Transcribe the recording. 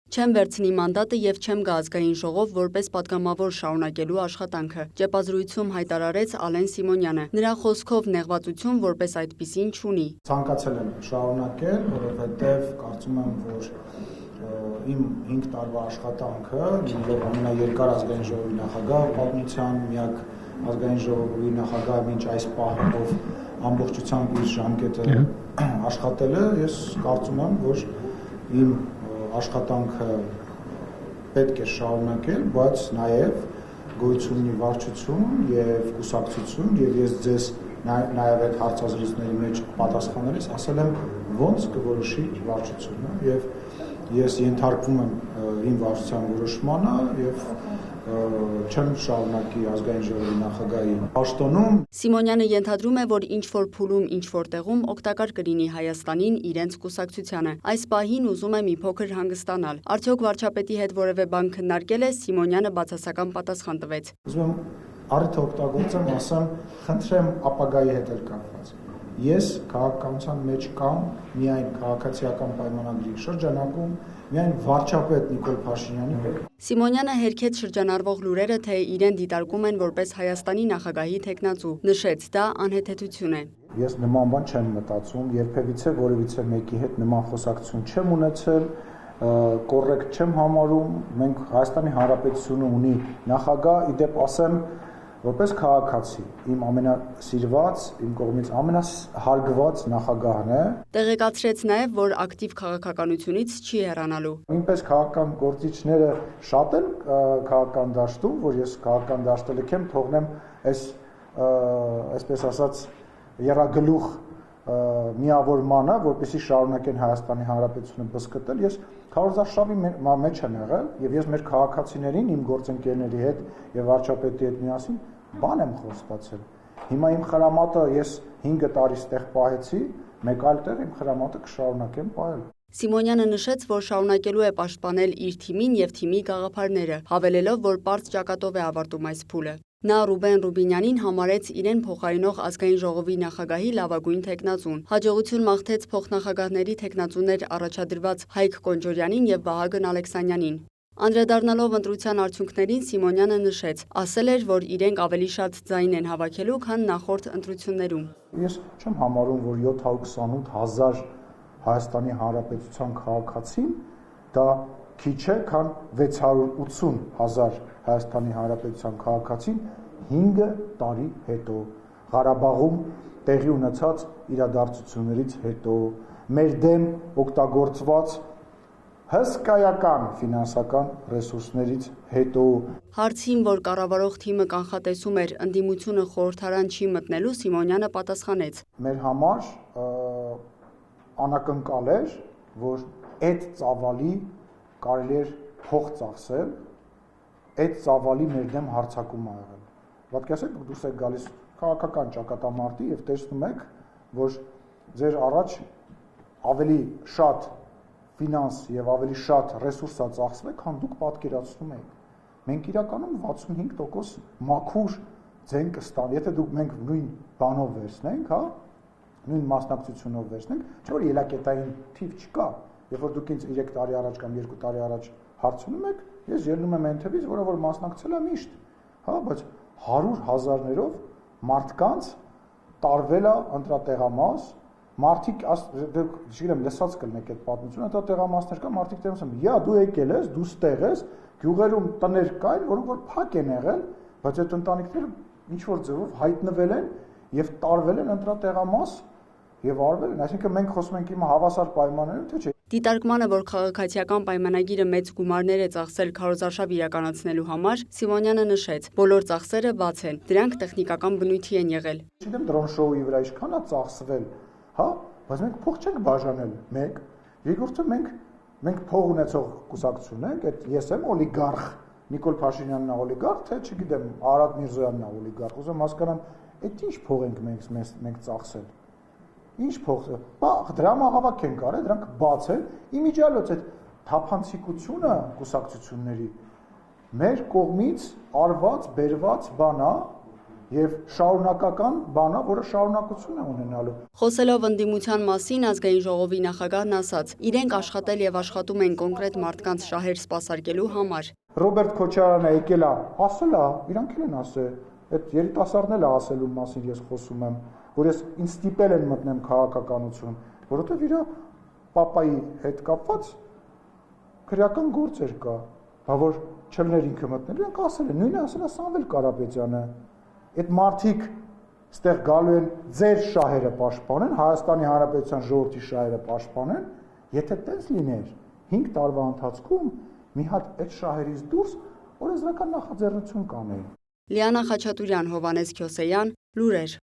Չեմ վերցնի մանդատը եւ չեմ գա ազգային ժողով որպես պատգամավոր շարունակելու աշխատանքը, ճեպազրույցում հայտարարեց Ալեն Սիմոնյանը։ Նրա խոսքով նեղվածություն որպես այդպիսին չունի։ Ցանկացել եմ շարունակել, որովհետեւ կարծում եմ, որ իմ 5 տարվա աշխատանքը, լինելով ամենաերկար ազգային ժողովի նախագահ, պատմության միակ ազգային ժողովի նախագահ մինչ այս պահով ամբողջությամբ իր ժամկետը աշխատել է, ես կարծում եմ, որ իմ աշխատանքը պետք է շարունակել, բայց նաև գոյություն ունի վարչություն եւ կուսակցություն եւ ես ձեզ նաև այդ հարցազրույցների մեջ պատասխանելիս ասել եմ ոնց կորոշի վարչությունը եւ ես ենթարկվում եմ իմ վարչության որոշմանը եւ չեմ շարունակի ազգային ժողովի նախագահի պաշտոնում։ Սիմոնյանը ենթադրում է, որ ինչ-որ փուլում, ինչ-որ տեղում օգտակար կլինի Հայաստանին իրենց կուսակցությանը։ Այս պահին ուզում է մի փոքր հանգստանալ։ Արդյոք վարչապետի հետ որևէ բան քննարկել է, Սիմոնյանը բացասական պատասխան տվեց։ Ուզում եմ առիթը օգտագործեմ, ասեմ, խնդրեմ ապագայի հետ էլ կապված։ Ես քաղաքականության մեջ կամ միայն քաղաքացիական պայմանագրի շրջանակում միայն վարչապետ Նիկոլ Փաշինյանի հետ։ Սիմոնյանը հերքեց շրջանառվող լուրերը, թե իրեն դիտարկում են որպես Հայաստանի նախագահի թեկնածու, նշեց դա անհեթեթություն է։ Ես նման բան չեմ մտածում, երբևիցե որևիցե մեկի հետ նման խոսակցություն չեմ ունեցել, կոռեկտ չեմ համարում, մենք Հայաստանի Հանրապետությունը ունի նախագահ, իդեպ ասեմ, որպես քաղաքացի, իմ ամենասիրված, իմ կողմից ամենահարգված նախագահն է։ Տեղեկացրեց նաև, որ ակտիվ քաղաքականությունից չի հեռանալու։ Նույնպես քաղաքական գործիչները շատ են քաղաքական դաշտում, որ ես քաղաքական դաշտը լքեմ, թողնեմ այսպես ասած եռագլուխ միավորմանը, որպեսզի շարունակեն Հայաստանի Հանրապետությունը բզկտել, ես քարոզարշավի մեջ եմ եղել եւ ես մեր քաղաքացիներին, իմ գործընկերների հետ եւ վարչապետի հետ միասին բան եմ խոստացել։ Հիմա իմ խրամատը ես 5 տարի ստեղ պահեցի, մեկ այլ տեղ իմ խրամատը կշարունակեմ պահել։ Սիմոնյանը նշեց, որ շարունակելու է պաշտպանել իր թիմին եւ թիմի գաղափարները, հավելելով, որ պարզ ճակատով է ավարտում այս փուլը։ Նա Ռուբեն Ռուբինյանին համարեց իրեն փոխարինող ազգային ժողովի նախագահի լավագույն թեկնածուն։ Հաջողություն մաղթեց փոխնախագահների թեկնածուներ առաջադրված Հայկ Կոնջորյանին եւ Վահագն Ալեքսանյանին։ Անդրադառնալով ընտրության արդյունքներին Սիմոնյանը նշեց, ասել էր, որ իրենք ավելի շատ ձայն են հավաքելու, քան նախորդ ընտրություններում։ Ես չեմ համարում, որ 728,000 Հայաստանի Հանրապետության քաղաքացին դա քիչ է, քան 680,000 Հայաստանի Հանրապետության քաղաքացին 5 տարի հետո, Ղարաբաղում տեղի ունեցած իրադարձություններից հետո, մեր դեմ օգտագործված հսկայական ֆինանսական ռեսուրսներից հետո։ Հարցին, որ կառավարող թիմը կանխատեսում էր ընդդիմությունը խորհրդարան չի մտնելու, Սիմոնյանը պատասխանեց. Մեր համար անակնկալ էր, որ այդ ծավալի կարելի էր փող ծախսել, այդ ծավալի մեր դեմ հարձակում ա եղել։ Պատկերացրեք, դուք դուրս եք գալիս քաղաքական ճակատամարտի եւ տեսնում եք, որ ձեր առաջ ավելի շատ ֆինանս եւ ավելի շատ ռեսուրս ա ծախսվել, քան դուք պատկերացնում եք։ Մենք իրականում 65% մաքուր ձեն կստան, եթե դուք մենք նույն բանով վերցնենք, հա, նույն մասնակցությունով վերցնենք, չէ՞ որ ելակետային թիվ չկա, երբ որ դուք ինձ 3 տարի առաջ կամ 2 տարի առաջ հարցնում եք, ես ելնում եմ այն թվից, որը որ մասնակցել է միշտ, հա, բայց 100,000-ներով մարդկանց տարվել է ընտրատեղամաս, մարդիկ, չգիտեմ, լսած կլնեք այդ պատմությունը, ընտրատեղամասներ կա, մարդիկ տեղ ասում, «Յա, դու եկել ես, դու ստեղ ես, գյուղերում տներ կային, որոնք որ փակ են եղել, բայց այդ ընտանիքները ինչ որ ձևով հայտնվել են եւ տարվել են ընտրատեղամաս եւ արվել են, այսինքն մենք խոսում ենք հիմա հավասար պայմաններում, թե չէ»։ Դիտարկմանը, որ քաղաքացիական պայմանագիրը մեծ գումարներ է ծախսել քարոզարշավ իրականացնելու համար, Սիմոնյանը նշեց, բոլոր ծախսերը բաց են, դրանք տեխնիկական բնույթի են եղել։ Չգիտեմ դրոն շոուի վրա ինչքան է ծախսվել, հա, բայց մենք փող չենք բաժանել, մեկ, երկրորդը մենք փող ունեցող կուսակցություն ենք, այդ ես եմ օլիգարխ, Նիկոլ Փաշինյանն է օլիգարխ, թե չգիտեմ, Արադ Միրզոյանն է օլիգարխ, ուզում հասկանամ, այդ ինչ փող ենք մենք ծախսել։ Ինչ փող, դրամաղավակ ենք արել, դրանք բաց են, իմիջիալոց այդ թափանցիկությունը կուսակցությունների մեր կողմից արված, բերված բան է, եւ շարունակական բան է, որը շարունակություն է ունենալու։ Խոսելով ընդդիմության մասին ազգային ժողովի նախագահն ասաց. իրենք աշխատել եւ աշխատում են կոնկրետ մարդկանց շահեր սպասարկելու համար։ Ռոբերտ Քոչարյանը եկել է, ասել է, իրանք էլ են ասել, այդ երիտասարդն էլ է ասելու մասին ես խոսում եմ, որ ես ինձ ստիպել են մտնեմ քաղաքականություն, որովհետեւ իր պապայի հետ կապված քրեական գործեր կա, բա որ չլներ ինքը մտնել, իրանք ասել են, նույնը ասել է Սամվել Կարապետյանը, այդ մարդիկ ստեղ գալու են ձեր շահերը պաշտպանեն, Հայաստանի Հանրապետության ժողովրդի շահերը պաշտպանեն, եթե տես լիներ 5 տարվա ընթացքում մի հատ այդ շահերից դուրս օրենսդրական նախաձեռնություն կանեին։ Լիանա Խաչատուրյան, Հովհաննես Քյոսեյան, լուրեր։